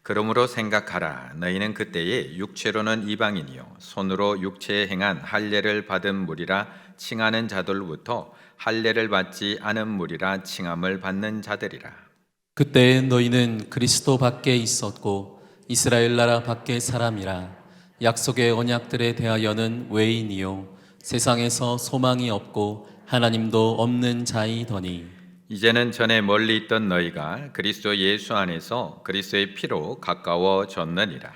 그러므로 생각하라. 너희는 그때에 육체로는 이방인이요 손으로 육체에 행한 할례를 받은 무리라 칭하는 자들로부터 할례를 받지 않은 무리라 칭함을 받는 자들이라. 그때 너희는 그리스도 밖에 있었고 이스라엘 나라 밖의 사람이라. 약속의 언약들에 대하여는 외인이요 세상에서 소망이 없고 하나님도 없는 자이더니 이제는 전에 멀리 있던 너희가 그리스도 예수 안에서 그리스도의 피로 가까워졌느니라.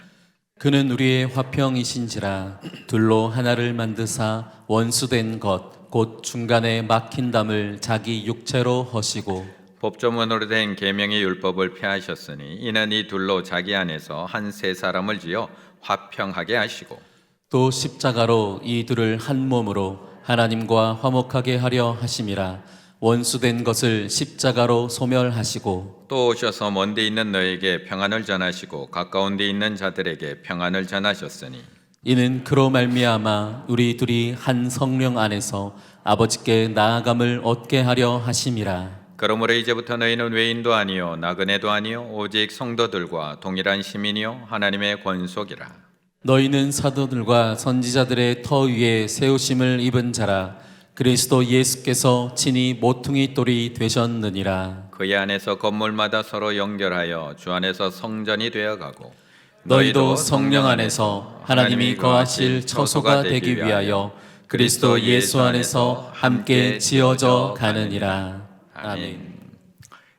그는 우리의 화평이신지라. 둘로 하나를 만드사 원수된 것 곧 중간에 막힌 담을 자기 육체로 허시고 법조문으로 된 계명의 율법을 폐하셨으니 이는 이 둘로 자기 안에서 한 세 사람을 지어 화평하게 하시고 또 십자가로 이 둘을 한 몸으로 하나님과 화목하게 하려 하심이라. 원수된 것을 십자가로 소멸하시고 또 오셔서 먼데 있는 너에게 평안을 전하시고 가까운 데 있는 자들에게 평안을 전하셨으니 이는 그로 말미암아 우리 둘이 한 성령 안에서 아버지께 나아감을 얻게 하려 하심이라. 그러므로 이제부터 너희는 외인도 아니요 나그네도 아니요 오직 성도들과 동일한 시민이요 하나님의 권속이라. 너희는 사도들과 선지자들의 터 위에 세우심을 입은 자라. 그리스도 예수께서 친히 모퉁이 돌이 되셨느니라. 그의 안에서 건물마다 서로 연결하여 주 안에서 성전이 되어가고 너희도 성령 안에서 하나님이 거하실 처소가 되기 위하여 그리스도 예수 안에서 함께 지어져 가느니라. 아멘.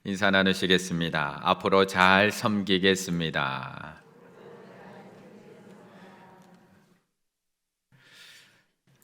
인사 나누시겠습니다. 앞으로 잘 섬기겠습니다.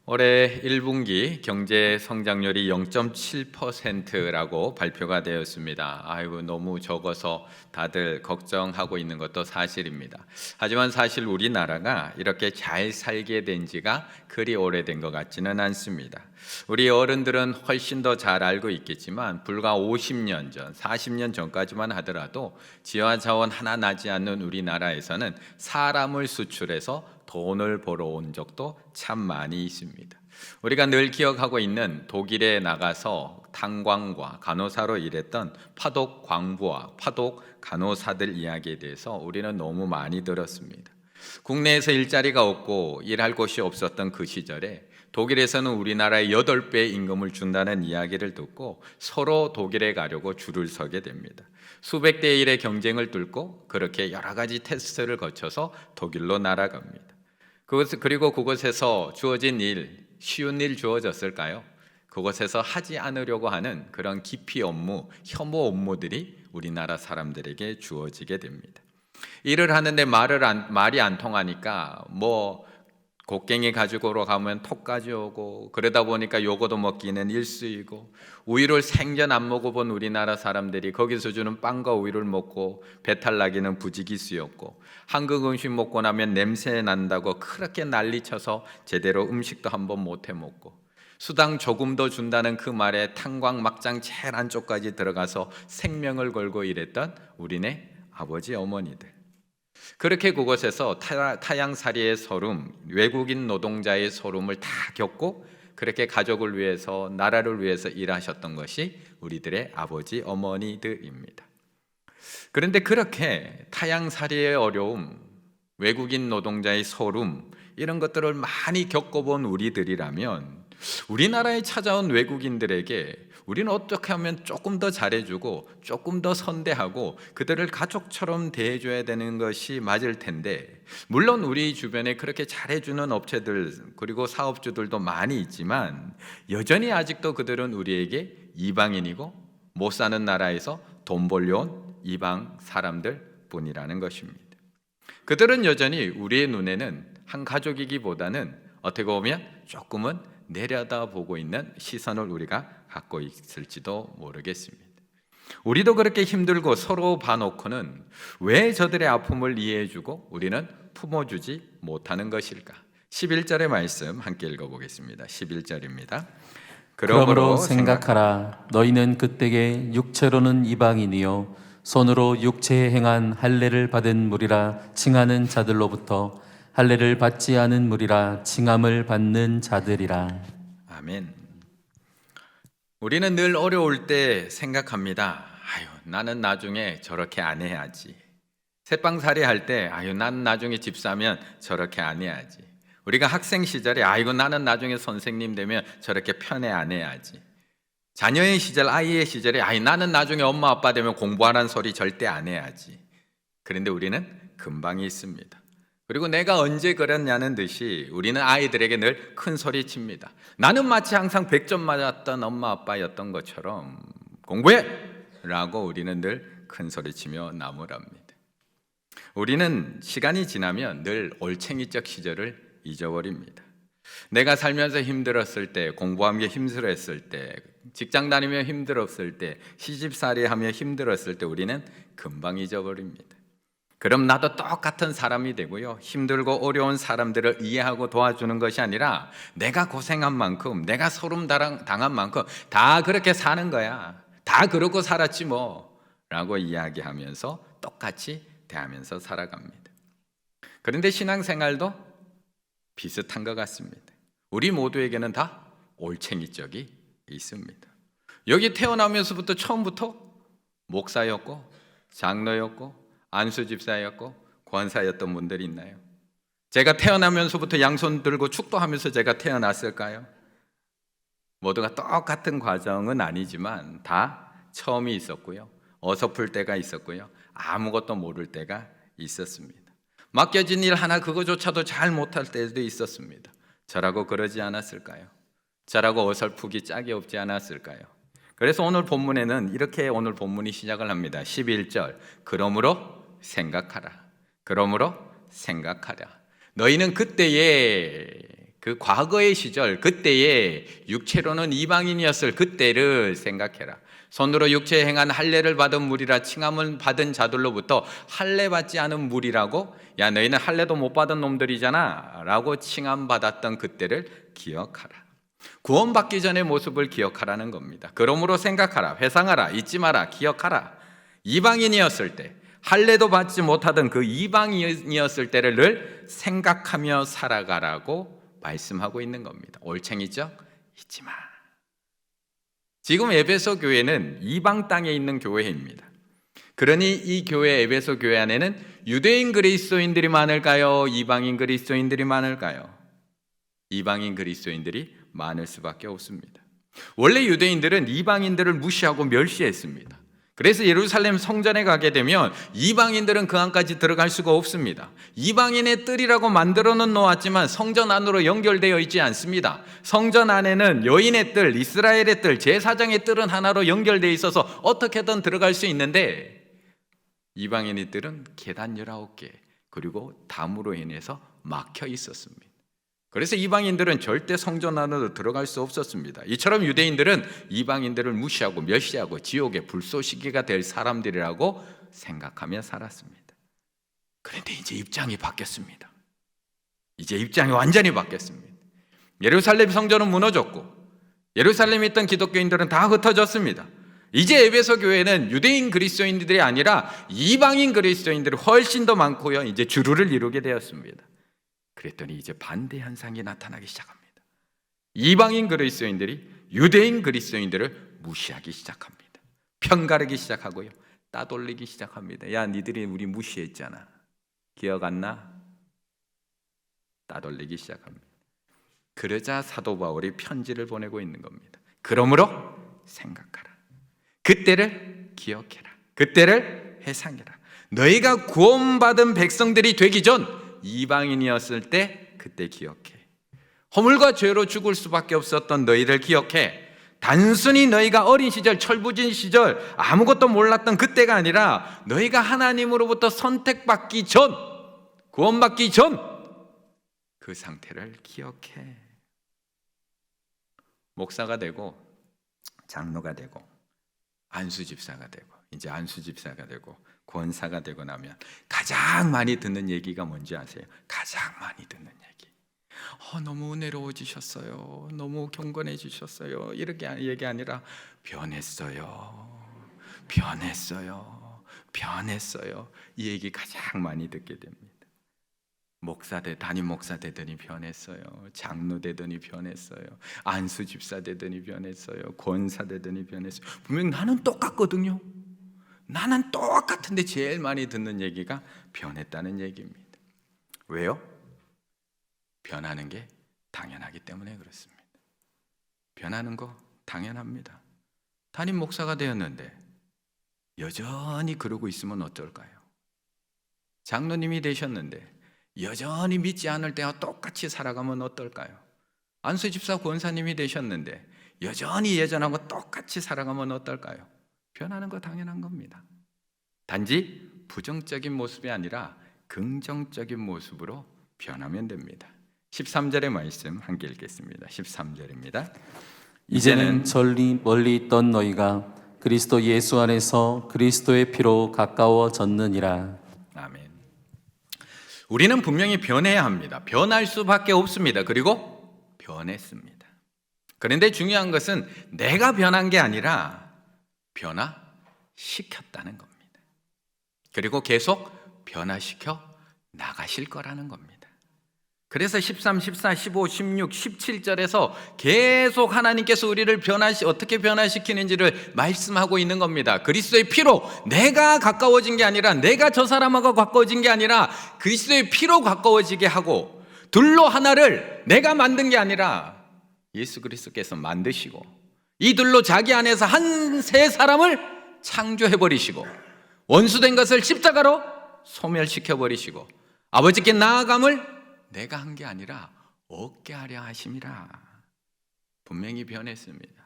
올해 1분기 경제 성장률이 0.7%라고 발표가 되었습니다. 아이고 너무 적어서 다들 걱정하고 있는 것도 사실입니다. 하지만 사실 우리나라가 이렇게 잘 살게 된 지가 그리 오래된 것 같지는 않습니다. 우리 어른들은 훨씬 더 잘 알고 있겠지만 불과 50년 전, 40년 전까지만 하더라도 지하 자원 하나 나지 않는 우리나라에서는 사람을 수출해서 돈을 벌어온 적도 참 많이 있습니다. 우리가 늘 기억하고 있는 독일에 나가서 탄광과 간호사로 일했던 파독 광부와 파독 간호사들 이야기에 대해서 우리는 너무 많이 들었습니다. 국내에서 일자리가 없고 일할 곳이 없었던 그 시절에 독일에서는 우리나라의 8배 임금을 준다는 이야기를 듣고 서로 독일에 가려고 줄을 서게 됩니다. 수백 대 1의 경쟁을 뚫고 그렇게 여러 가지 테스트를 거쳐서 독일로 날아갑니다. 그리고 그곳에서 주어진 일, 쉬운 일 주어졌을까요? 그곳에서 하지 않으려고 하는 그런 기피 업무, 혐오 업무들이 우리나라 사람들에게 주어지게 됩니다. 일을 하는데 말이 안 통하니까 곡괭이 가지고 가면 톡 가져오고 그러다 보니까 요거도 먹기는 일수이고 우유를 생전 안 먹어본 우리나라 사람들이 거기서 주는 빵과 우유를 먹고 배탈 나기는 부지기수였고 한국 음식 먹고 나면 냄새 난다고 그렇게 난리쳐서 제대로 음식도 한번 못 해 먹고 수당 조금 더 준다는 그 말에 탄광 막장 제일 안쪽까지 들어가서 생명을 걸고 일했던 우리네 아버지 어머니들, 그렇게 그곳에서 타양살이의 소름, 외국인 노동자의 소름을 다 겪고 그렇게 가족을 위해서 나라를 위해서 일하셨던 것이 우리들의 아버지 어머니들입니다. 그런데 그렇게 타양살이의 어려움, 외국인 노동자의 소름 이런 것들을 많이 겪어본 우리들이라면 우리나라에 찾아온 외국인들에게 우리는 어떻게 하면 조금 더 잘해주고 조금 더 선대하고 그들을 가족처럼 대해줘야 되는 것이 맞을 텐데, 물론 우리 주변에 그렇게 잘해주는 업체들 그리고 사업주들도 많이 있지만 여전히 아직도 그들은 우리에게 이방인이고 못 사는 나라에서 돈 벌려온 이방 사람들 뿐이라는 것입니다. 그들은 여전히 우리의 눈에는 한 가족이기보다는 어떻게 보면 조금은 내려다보고 있는 시선을 우리가 갖고 있을지도 모르겠습니다. 우리도 그렇게 힘들고 서로 봐놓고는 왜 저들의 아픔을 이해해주고 우리는 품어주지 못하는 것일까? 11절의 말씀 함께 읽어보겠습니다. 11절입니다. 그러므로 생각하라. 너희는 그때에 육체로는 이방인이요 손으로 육체에 행한 할례를 받은 무리라 칭하는 자들로부터 할례를 받지 않은 무리라 칭함을 받는 자들이라. 아멘. 우리는 늘 어려울 때 생각합니다. 아유, 나는 나중에 저렇게 안 해야지. 새빵살이 할 때 아유 난 나중에 집사면 저렇게 안 해야지. 우리가 학생 시절에 아이고 나는 나중에 선생님 되면 저렇게 편애 안 해야지. 자녀의 시절, 아이의 시절에 아이 나는 나중에 엄마 아빠 되면 공부하라는 소리 절대 안 해야지. 그런데 우리는 금방 있습니다. 그리고 내가 언제 그랬냐는 듯이 우리는 아이들에게 늘 큰 소리 칩니다. 나는 마치 항상 100점 맞았던 엄마 아빠였던 것처럼 공부해! 라고 우리는 늘 큰 소리 치며 나무랍니다. 우리는 시간이 지나면 늘 올챙이적 시절을 잊어버립니다. 내가 살면서 힘들었을 때, 공부하며 힘들었을 때, 직장 다니며 힘들었을 때, 시집살이 하며 힘들었을 때 우리는 금방 잊어버립니다. 그럼 나도 똑같은 사람이 되고요, 힘들고 어려운 사람들을 이해하고 도와주는 것이 아니라 내가 고생한 만큼, 내가 소름 당한 만큼 다 그렇게 사는 거야. 다 그러고 살았지 뭐 라고 이야기하면서 똑같이 대하면서 살아갑니다. 그런데 신앙생활도 비슷한 것 같습니다. 우리 모두에게는 다 올챙이 적이 있습니다. 여기 태어나면서부터 처음부터 목사였고 장로였고 안수집사였고 권사였던 분들이 있나요? 제가 태어나면서부터 양손 들고 축도하면서 제가 태어났을까요? 모두가 똑같은 과정은 아니지만 다 처음이 있었고요, 어설플 때가 있었고요, 아무것도 모를 때가 있었습니다. 맡겨진 일 하나 그거조차도 잘 못할 때도 있었습니다. 저라고 그러지 않았을까요? 저라고 어설프기 짝이 없지 않았을까요? 그래서 오늘 본문에는 이렇게 오늘 본문이 시작을 합니다. 11절, 그러므로 생각하라. 그러므로 생각하라. 너희는 그때의 그 과거의 시절, 그때의 육체로는 이방인이었을 그때를 생각해라. 손으로 육체에 행한 할례를 받은 무리라 칭함을 받은 자들로부터 할례 받지 않은 무리라고, 야 너희는 할례도 못 받은 놈들이잖아 라고 칭함받았던 그때를 기억하라. 구원받기 전의 모습을 기억하라는 겁니다. 그러므로 생각하라, 회상하라, 잊지 마라, 기억하라. 이방인이었을 때, 할례도 받지 못하던 그 이방인이었을 때를 늘 생각하며 살아가라고 말씀하고 있는 겁니다. 올챙이죠? 잊지 마. 지금 에베소 교회는 이방 땅에 있는 교회입니다. 그러니 이 교회, 에베소 교회 안에는 유대인 그리스도인들이 많을까요? 이방인 그리스도인들이 많을까요? 이방인 그리스도인들이 많을 수밖에 없습니다. 원래 유대인들은 이방인들을 무시하고 멸시했습니다. 그래서 예루살렘 성전에 가게 되면 이방인들은 그 안까지 들어갈 수가 없습니다. 이방인의 뜰이라고 만들어 놓았지만 성전 안으로 연결되어 있지 않습니다. 성전 안에는 여인의 뜰, 이스라엘의 뜰, 제사장의 뜰은 하나로 연결되어 있어서 어떻게든 들어갈 수 있는데, 이방인의 뜰은 계단 19개 그리고 담으로 인해서 막혀 있었습니다. 그래서 이방인들은 절대 성전 안으로 들어갈 수 없었습니다. 이처럼 유대인들은 이방인들을 무시하고 멸시하고 지옥의 불쏘시개가 될 사람들이라고 생각하며 살았습니다. 그런데 이제 입장이 바뀌었습니다. 이제 입장이 완전히 바뀌었습니다. 예루살렘 성전은 무너졌고 예루살렘에 있던 기독교인들은 다 흩어졌습니다. 이제 에베소 교회는 유대인 그리스도인들이 아니라 이방인 그리스도인들이 훨씬 더 많고요, 이제 주류를 이루게 되었습니다. 그랬더니 이제 반대 현상이 나타나기 시작합니다. 이방인 그리스도인들이 유대인 그리스도인들을 무시하기 시작합니다. 편가르기 시작하고요, 따돌리기 시작합니다. 야 니들이 우리 무시했잖아, 기억 안 나? 따돌리기 시작합니다. 그러자 사도 바울이 편지를 보내고 있는 겁니다. 그러므로 생각하라. 그때를 기억해라. 그때를 회상해라. 너희가 구원받은 백성들이 되기 전 이방인이었을 때 그때 기억해. 허물과 죄로 죽을 수밖에 없었던 너희를 기억해. 단순히 너희가 어린 시절, 철부진 시절 아무것도 몰랐던 그때가 아니라 너희가 하나님으로부터 선택받기 전, 구원받기 전 그 상태를 기억해. 목사가 되고 장로가 되고 안수집사가 되고 이제 안수집사가 되고 권사가 되고 나면 가장 많이 듣는 얘기가 뭔지 아세요? 가장 많이 듣는 얘기, 너무 은혜로워지셨어요, 너무 경건해지셨어요, 이렇게 얘기 아니라 변했어요, 변했어요, 변했어요. 이 얘기 가장 많이 듣게 됩니다. 담임 목사 되더니 변했어요, 장로 되더니 변했어요, 안수집사 되더니 변했어요, 권사 되더니 변했어요. 분명 나는 똑같거든요. 나는 똑같은데 제일 많이 듣는 얘기가 변했다는 얘기입니다. 왜요? 변하는 게 당연하기 때문에 그렇습니다. 변하는 거 당연합니다. 담임 목사가 되었는데 여전히 그러고 있으면 어떨까요? 장로님이 되셨는데 여전히 믿지 않을 때와 똑같이 살아가면 어떨까요? 안수집사 권사님이 되셨는데 여전히 예전하고 똑같이 살아가면 어떨까요? 변하는 거 당연한 겁니다. 단지 부정적인 모습이 아니라 긍정적인 모습으로 변하면 됩니다. 13절의 말씀 함께 읽겠습니다. 13절입니다. 이제는 멀리 있던 너희가 그리스도 예수 안에서 그리스도의 피로 가까워졌느니라. 아멘. 우리는 분명히 변해야 합니다. 변할 수밖에 없습니다. 그리고 변했습니다. 그런데 중요한 것은 내가 변한 게 아니라 변화시켰다는 겁니다. 그리고 계속 변화시켜 나가실 거라는 겁니다. 그래서 13, 14, 15, 16, 17절에서 계속 하나님께서 우리를 어떻게 변화시키는지를 말씀하고 있는 겁니다. 그리스도의 피로 내가 가까워진 게 아니라, 내가 저 사람하고 가까워진 게 아니라 그리스도의 피로 가까워지게 하고, 둘로 하나를 내가 만든 게 아니라 예수 그리스도께서 만드시고, 이 둘로 자기 안에서 새 사람을 창조해버리시고, 원수된 것을 십자가로 소멸시켜버리시고, 아버지께 나아감을 내가 한 게 아니라 얻게 하려 하심이라. 분명히 변했습니다.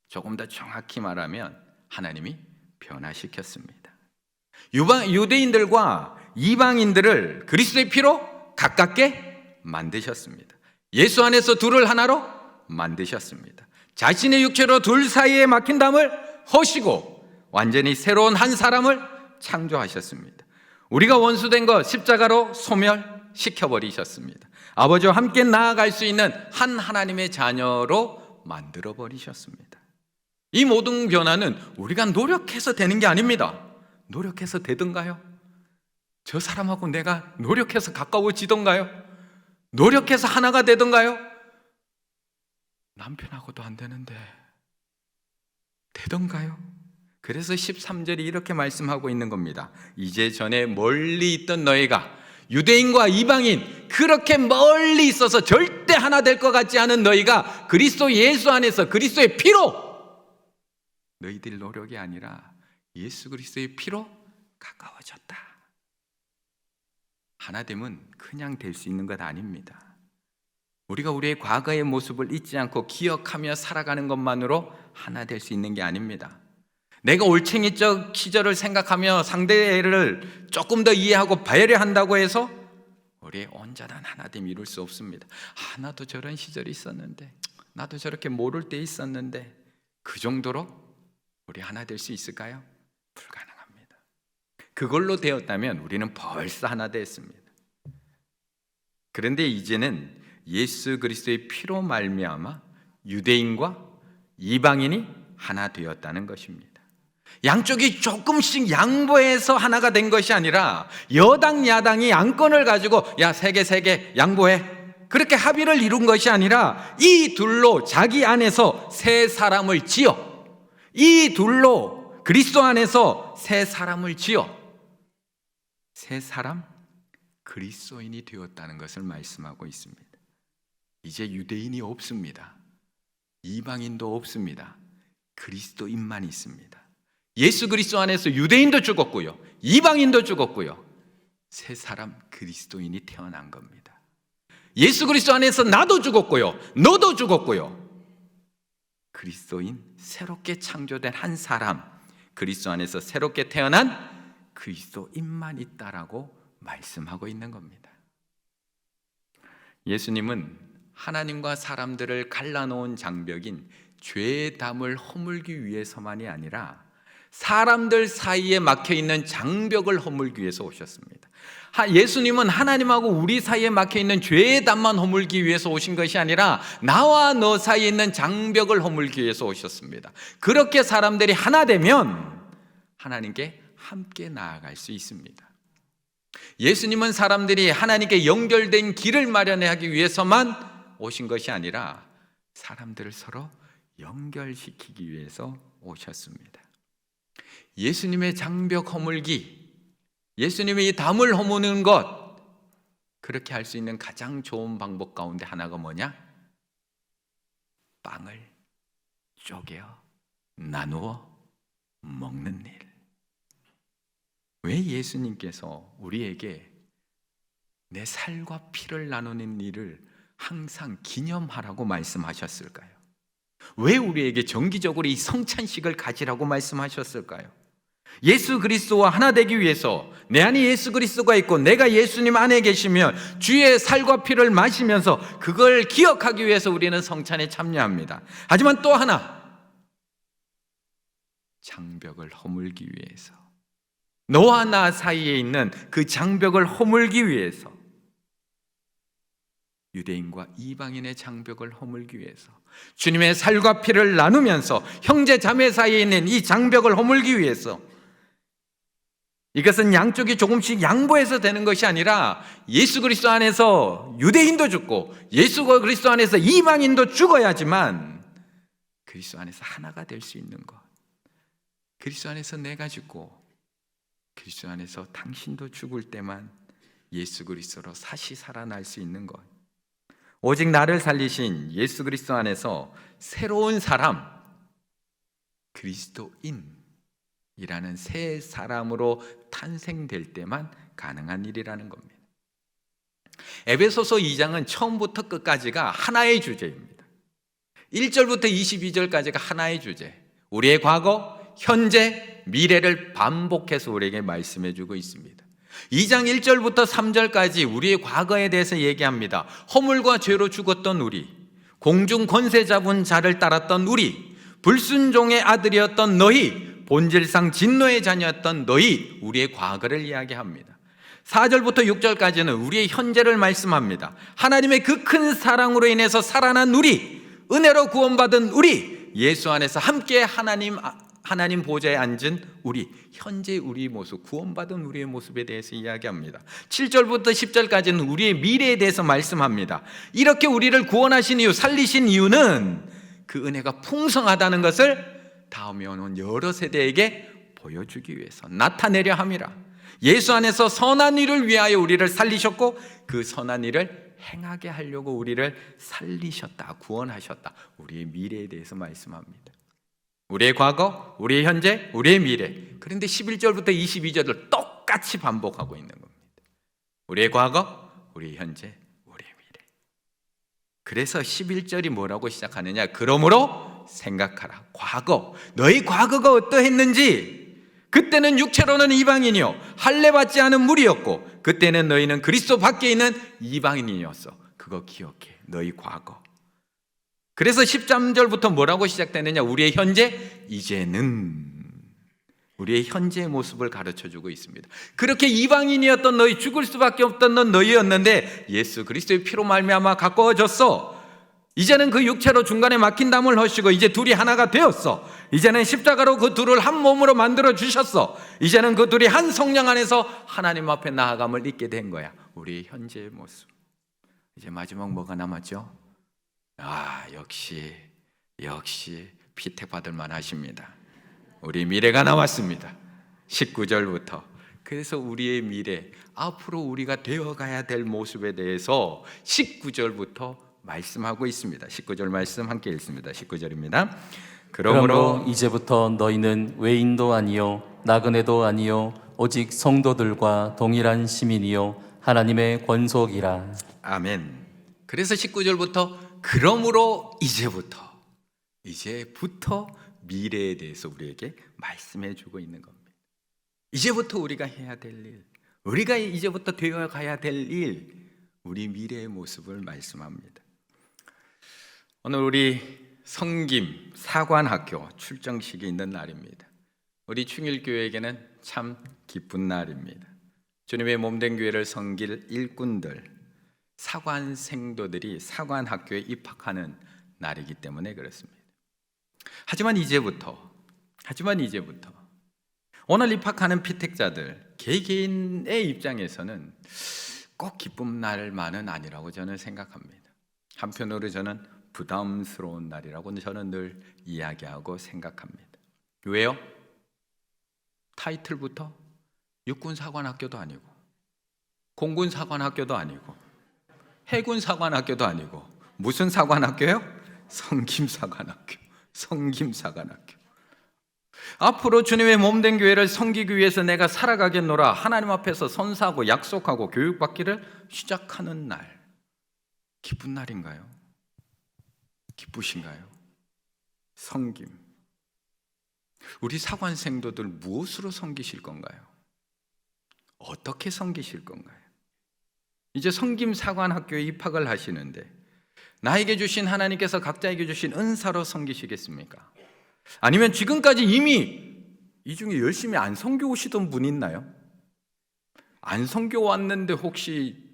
조금 더 정확히 말하면 하나님이 변화시켰습니다. 유대인들과 이방인들을 그리스도의 피로 가깝게 만드셨습니다. 예수 안에서 둘을 하나로 만드셨습니다. 자신의 육체로 둘 사이에 막힌 담을 허시고 완전히 새로운 한 사람을 창조하셨습니다. 우리가 원수된 것 십자가로 소멸시켜버리셨습니다. 아버지와 함께 나아갈 수 있는 한 하나님의 자녀로 만들어버리셨습니다. 이 모든 변화는 우리가 노력해서 되는 게 아닙니다. 노력해서 되던가요? 저 사람하고 내가 노력해서 가까워지던가요? 노력해서 하나가 되던가요? 남편하고도 안 되는데 되던가요? 그래서 13절이 이렇게 말씀하고 있는 겁니다. 이제 전에 멀리 있던 너희가, 유대인과 이방인 그렇게 멀리 있어서 절대 하나 될 것 같지 않은 너희가 그리스도 예수 안에서 그리스도의 피로, 너희들 노력이 아니라 예수 그리스도의 피로 가까워졌다. 하나됨은 그냥 될 수 있는 것 아닙니다. 우리가 우리의 과거의 모습을 잊지 않고 기억하며 살아가는 것만으로 하나 될 수 있는 게 아닙니다. 내가 올챙이적 시절을 생각하며 상대를 조금 더 이해하고 배려한다고 해서 우리의 온전한 하나됨 이룰 수 없습니다. 나도 저런 시절이 있었는데, 나도 저렇게 모를 때 있었는데, 그 정도로 우리 하나 될 수 있을까요? 불가능합니다. 그걸로 되었다면 우리는 벌써 하나 됐습니다. 그런데 이제는 예수 그리스도의 피로 말미암아 유대인과 이방인이 하나 되었다는 것입니다. 양쪽이 조금씩 양보해서 하나가 된 것이 아니라 여당 야당이 양권을 가지고 야, 세 개 양보해, 그렇게 합의를 이룬 것이 아니라 이 둘로 자기 안에서 새 사람을 지어, 이 둘로 그리스도 안에서 새 사람을 지어 새 사람 그리스도인이 되었다는 것을 말씀하고 있습니다. 이제 유대인이 없습니다. 이방인도 없습니다. 그리스도인만 있습니다. 예수 그리스도 안에서 유대인도 죽었고요, 이방인도 죽었고요, 새 사람 그리스도인이 태어난 겁니다. 예수 그리스도 안에서 나도 죽었고요, 너도 죽었고요, 그리스도인, 새롭게 창조된 한 사람, 그리스도 안에서 새롭게 태어난 그리스도인만 있다라고 말씀하고 있는 겁니다. 예수님은 하나님과 사람들을 갈라놓은 장벽인 죄의 담을 허물기 위해서만이 아니라 사람들 사이에 막혀있는 장벽을 허물기 위해서 오셨습니다. 예수님은 하나님하고 우리 사이에 막혀있는 죄의 담만 허물기 위해서 오신 것이 아니라 나와 너 사이에 있는 장벽을 허물기 위해서 오셨습니다. 그렇게 사람들이 하나 되면 하나님께 함께 나아갈 수 있습니다. 예수님은 사람들이 하나님께 연결된 길을 마련하기 위해서만 오신 것이 아니라 사람들을 서로 연결시키기 위해서 오셨습니다. 예수님의 장벽 허물기, 예수님의 이 담을 허무는 것, 그렇게 할 수 있는 가장 좋은 방법 가운데 하나가 뭐냐? 빵을 쪼개어 나누어 먹는 일. 왜 예수님께서 우리에게 내 살과 피를 나누는 일을 항상 기념하라고 말씀하셨을까요? 왜 우리에게 정기적으로 이 성찬식을 가지라고 말씀하셨을까요? 예수 그리스도와 하나 되기 위해서 내 안에 예수 그리스도가 있고 내가 예수님 안에 계시면 주의 살과 피를 마시면서 그걸 기억하기 위해서 우리는 성찬에 참여합니다. 하지만 또 하나, 장벽을 허물기 위해서, 너와 나 사이에 있는 그 장벽을 허물기 위해서, 유대인과 이방인의 장벽을 허물기 위해서, 주님의 살과 피를 나누면서 형제 자매 사이에 있는 이 장벽을 허물기 위해서, 이것은 양쪽이 조금씩 양보해서 되는 것이 아니라 예수 그리스도 안에서 유대인도 죽고 예수 그리스도 안에서 이방인도 죽어야지만 그리스도 안에서 하나가 될 수 있는 것, 그리스도 안에서 내가 죽고 그리스도 안에서 당신도 죽을 때만 예수 그리스도로 다시 살아날 수 있는 것, 오직 나를 살리신 예수 그리스도 안에서 새로운 사람, 그리스도인이라는 새 사람으로 탄생될 때만 가능한 일이라는 겁니다. 에베소서 2장은 처음부터 끝까지가 하나의 주제입니다. 1절부터 22절까지가 하나의 주제, 우리의 과거, 현재, 미래를 반복해서 우리에게 말씀해 주고 있습니다. 2장 1절부터 3절까지 우리의 과거에 대해서 얘기합니다. 허물과 죄로 죽었던 우리, 공중 권세 잡은 자를 따랐던 우리, 불순종의 아들이었던 너희, 본질상 진노의 자녀였던 너희, 우리의 과거를 이야기합니다. 4절부터 6절까지는 우리의 현재를 말씀합니다. 하나님의 그 큰 사랑으로 인해서 살아난 우리, 은혜로 구원받은 우리, 예수 안에서 함께 하나님 보좌에 앉은 우리, 현재 우리의 모습, 구원받은 우리의 모습에 대해서 이야기합니다. 7절부터 10절까지는 우리의 미래에 대해서 말씀합니다. 이렇게 우리를 구원하신 이유, 살리신 이유는 그 은혜가 풍성하다는 것을 다음에 오는 여러 세대에게 보여주기 위해서 나타내려 함이라. 예수 안에서 선한 일을 위하여 우리를 살리셨고 그 선한 일을 행하게 하려고 우리를 살리셨다, 구원하셨다. 우리의 미래에 대해서 말씀합니다. 우리의 과거, 우리의 현재, 우리의 미래. 그런데 11절부터 22절을 똑같이 반복하고 있는 겁니다. 우리의 과거, 우리의 현재, 우리의 미래. 그래서 11절이 뭐라고 시작하느냐? 그러므로 생각하라. 과거, 너희 과거가 어떠했는지. 그때는 육체로는 이방인이요 할례받지 않은 무리였고 그때는 너희는 그리스도 밖에 있는 이방인이었어. 그거 기억해, 너희 과거. 그래서 13절부터 뭐라고 시작되느냐? 우리의 현재, 이제는. 우리의 현재의 모습을 가르쳐주고 있습니다. 그렇게 이방인이었던 너희, 죽을 수밖에 없던 넌 너희였는데 예수 그리스도의 피로 말미암아 가까워졌어. 이제는 그 육체로 중간에 막힌 담을 허시고 이제 둘이 하나가 되었어. 이제는 십자가로 그 둘을 한 몸으로 만들어 주셨어. 이제는 그 둘이 한 성령 안에서 하나님 앞에 나아감을 잊게 된 거야. 우리의 현재의 모습. 이제 마지막 뭐가 남았죠? 역시 피택 받을 만하십니다. 우리 미래가 남았습니다. 19절부터. 그래서 우리의 미래, 앞으로 우리가 되어가야 될 모습에 대해서 19절부터 말씀하고 있습니다. 19절 말씀 함께 읽습니다. 19절입니다. 그러므로 이제부터 너희는 외인도 아니요 나그네도 아니요 오직 성도들과 동일한 시민이요 하나님의 권속이라. 아멘. 그래서 19절부터 그러므로 이제부터 미래에 대해서 우리에게 말씀해 주고 있는 겁니다. 이제부터 우리가 해야 될 일, 우리가 이제부터 되어 가야 될 일, 우리 미래의 모습을 말씀합니다. 오늘 우리 성김 사관학교 출정식이 있는 날입니다. 우리 충일교회에게는 참 기쁜 날입니다. 주님의 몸된 교회를 섬길 일꾼들, 사관생도들이 사관학교에 입학하는 날이기 때문에 그렇습니다. 하지만 이제부터 오늘 입학하는 피택자들 개개인의 입장에서는 꼭 기쁜 날만은 아니라고 저는 생각합니다. 한편으로 저는 부담스러운 날이라고 저는 늘 이야기하고 생각합니다. 왜요? 타이틀부터 육군사관학교도 아니고 공군사관학교도 아니고 해군사관학교도 아니고 무슨 사관학교요? 성김사관학교. 성김사관학교. 앞으로 주님의 몸된 교회를 섬기기 위해서 내가 살아가겠노라 하나님 앞에서 선사하고 약속하고 교육받기를 시작하는 날, 기쁜 날인가요? 기쁘신가요? 섬김. 우리 사관생도들 무엇으로 섬기실 건가요? 어떻게 섬기실 건가요? 이제 성김사관학교에 입학을 하시는데 나에게 주신 하나님께서 각자에게 주신 은사로 섬기시겠습니까? 아니면 지금까지 이미 이 중에 열심히 안 섬겨 오시던 분 있나요? 안 섬겨 왔는데 혹시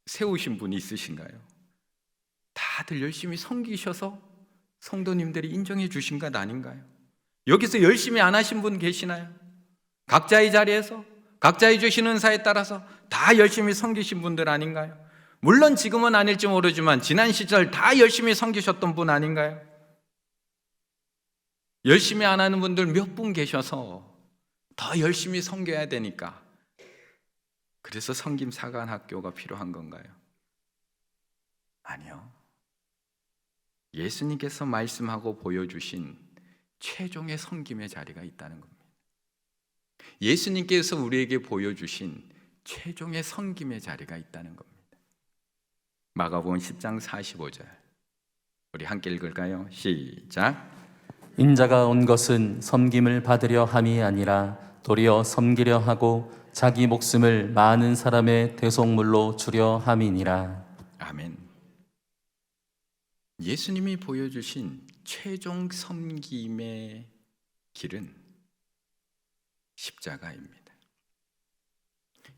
세우신 분이 있으신가요? 다들 열심히 섬기셔서 성도님들이 인정해 주신 것 아닌가요? 여기서 열심히 안 하신 분 계시나요? 각자의 자리에서 각자의 주신 은사에 따라서 다 열심히 섬기신 분들 아닌가요? 물론 지금은 아닐지 모르지만 지난 시절 다 열심히 섬기셨던 분 아닌가요? 열심히 안 하는 분들 몇 분 계셔서 더 열심히 섬겨야 되니까 그래서 성김사관학교가 필요한 건가요? 아니요. 예수님께서 말씀하고 보여주신 최종의 섬김의 자리가 있다는 겁니다. 예수님께서 우리에게 보여주신 최종의 섬김의 자리가 있다는 겁니다. 마가복음 10장 45절 우리 함께 읽을까요? 시작. 인자가 온 것은 섬김을 받으려 함이 아니라 도리어 섬기려 하고 자기 목숨을 많은 사람의 대속물로 주려 함이니라. 아멘. 예수님이 보여주신 최종 섬김의 길은 십자가입니다.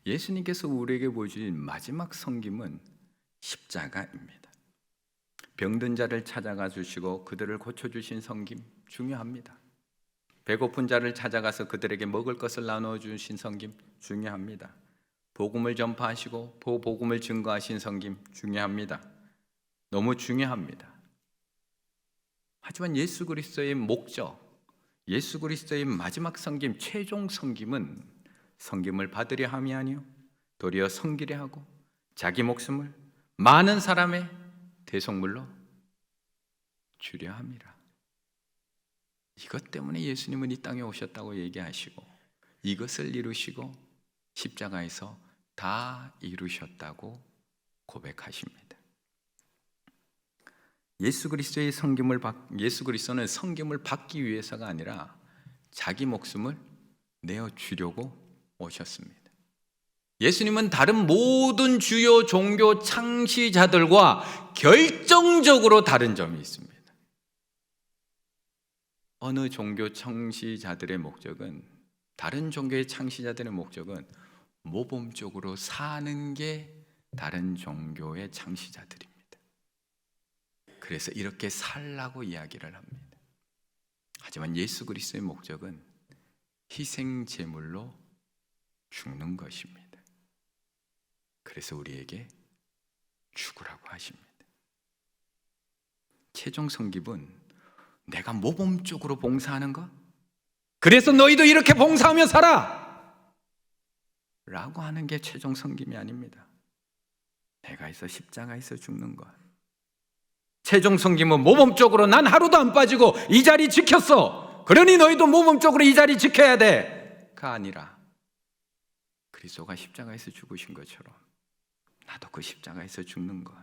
예수님께서 우리에게 보여주신 마지막 섬김은 십자가입니다. 병든 자를 찾아가 주시고 그들을 고쳐주신 섬김 중요합니다. 배고픈 자를 찾아가서 그들에게 먹을 것을 나누어 주신 섬김 중요합니다. 복음을 전파하시고 복음을 증거하신 섬김 중요합니다. 너무 중요합니다. 하지만 예수 그리스도의 목적, 예수 그리스도의 마지막 섬김, 최종 섬김은 섬김을 받으려 함이 아니요 도리어 섬기려 하고 자기 목숨을 많은 사람의 대속물로 주려 함이라. 이것 때문에 예수님은 이 땅에 오셨다고 얘기하시고 이것을 이루시고 십자가에서 다 이루셨다고 고백하십니다. 예수 그리스도는 섬김을 받기 위해서가 아니라 자기 목숨을 내어 주려고 오셨습니다. 예수님은 다른 모든 주요 종교 창시자들과 결정적으로 다른 점이 있습니다. 어느 종교 창시자들의 목적은, 다른 종교의 창시자들의 목적은 모범적으로 사는 게 다른 종교의 창시자들입니다. 그래서 이렇게 살라고 이야기를 합니다. 하지만 예수 그리스도의 목적은 희생 제물로 죽는 것입니다. 그래서 우리에게 죽으라고 하십니다. 최종 섬김은 내가 모범적으로 봉사하는 것, 그래서 너희도 이렇게 봉사하며 살아! 라고 하는 게 최종 섬김이 아닙니다. 내가 있어 십자가에서 죽는 것. 최종 섬김은 모범적으로 난 하루도 안 빠지고 이 자리 지켰어, 그러니 너희도 모범적으로 이 자리 지켜야 돼! 가 아니라 그리스도가 십자가에서 죽으신 것처럼 나도 그 십자가에서 죽는 것.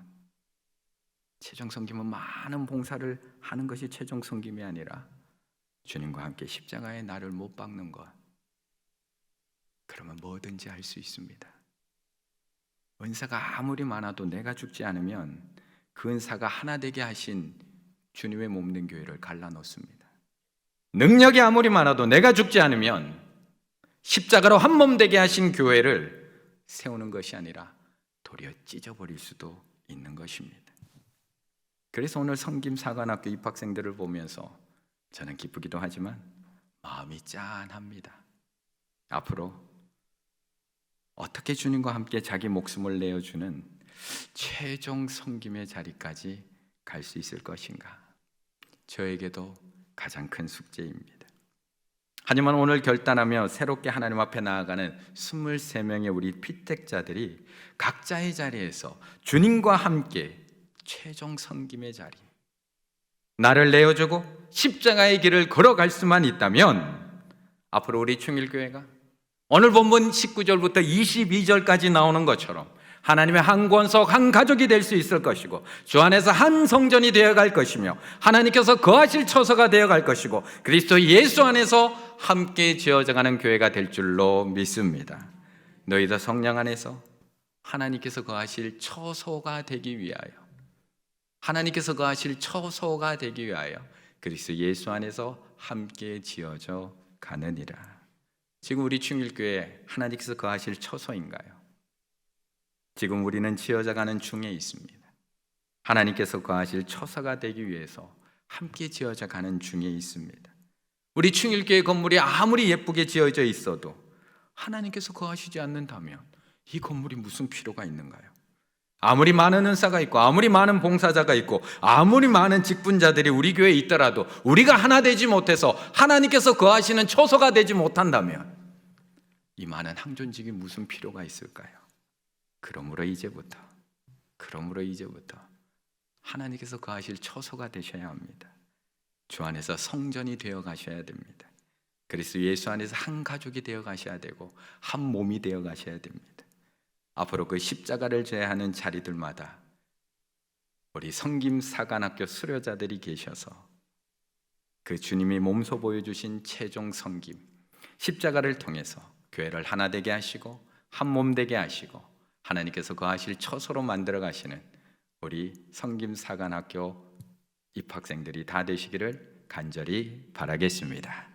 최종 섬김은 많은 봉사를 하는 것이 최종 섬김이 아니라 주님과 함께 십자가에 나를 못 박는 것. 그러면 뭐든지 할 수 있습니다. 은사가 아무리 많아도 내가 죽지 않으면 그 은사가 하나 되게 하신 주님의 몸된 교회를 갈라놓습니다. 능력이 아무리 많아도 내가 죽지 않으면 십자가로 한 몸 되게 하신 교회를 세우는 것이 아니라 도리어 찢어버릴 수도 있는 것입니다. 그래서 오늘 성김사관학교 입학생들을 보면서 저는 기쁘기도 하지만 마음이 짠합니다. 앞으로 어떻게 주님과 함께 자기 목숨을 내어주는 최종 섬김의 자리까지 갈 수 있을 것인가? 저에게도 가장 큰 숙제입니다. 하지만 오늘 결단하며 새롭게 하나님 앞에 나아가는 23명의 우리 피택자들이 각자의 자리에서 주님과 함께 최종 섬김의 자리, 나를 내어주고 십자가의 길을 걸어갈 수만 있다면 앞으로 우리 충일교회가 오늘 본문 19절부터 22절까지 나오는 것처럼 하나님의 한 권속 한 가족이 될 수 있을 것이고 주 안에서 한 성전이 되어갈 것이며 하나님께서 거하실 처소가 되어갈 것이고 그리스도 예수 안에서 함께 지어져가는 교회가 될 줄로 믿습니다. 너희도 성령 안에서 하나님께서 거하실 처소가 되기 위하여, 하나님께서 거하실 처소가 되기 위하여 그리스도 예수 안에서 함께 지어져 가느니라. 지금 우리 충일교회 하나님께서 거하실 처소인가요? 지금 우리는 지어져가는 중에 있습니다. 하나님께서 거하실 처소가 되기 위해서 함께 지어져 가는 중에 있습니다. 우리 충일교회 건물이 아무리 예쁘게 지어져 있어도 하나님께서 거하시지 않는다면 이 건물이 무슨 필요가 있는가요? 아무리 많은 은사가 있고 아무리 많은 봉사자가 있고 아무리 많은 직분자들이 우리 교회에 있더라도 우리가 하나 되지 못해서 하나님께서 거하시는 처소가 되지 못한다면 이 많은 항존직이 무슨 필요가 있을까요? 그러므로 이제부터 하나님께서 거하실 처소가 되셔야 합니다. 주 안에서 성전이 되어 가셔야 됩니다. 그리스도 예수 안에서 한 가족이 되어 가셔야 되고 한 몸이 되어 가셔야 됩니다. 앞으로 그 십자가를 져야 하는 자리들마다 우리 성김사관학교 수료자들이 계셔서 그 주님이 몸소 보여주신 최종 성김, 십자가를 통해서 교회를 하나 되게 하시고 한 몸 되게 하시고 하나님께서 거하실 처소로 만들어 가시는 우리 성김사관학교 입학생들이 다 되시기를 간절히 바라겠습니다.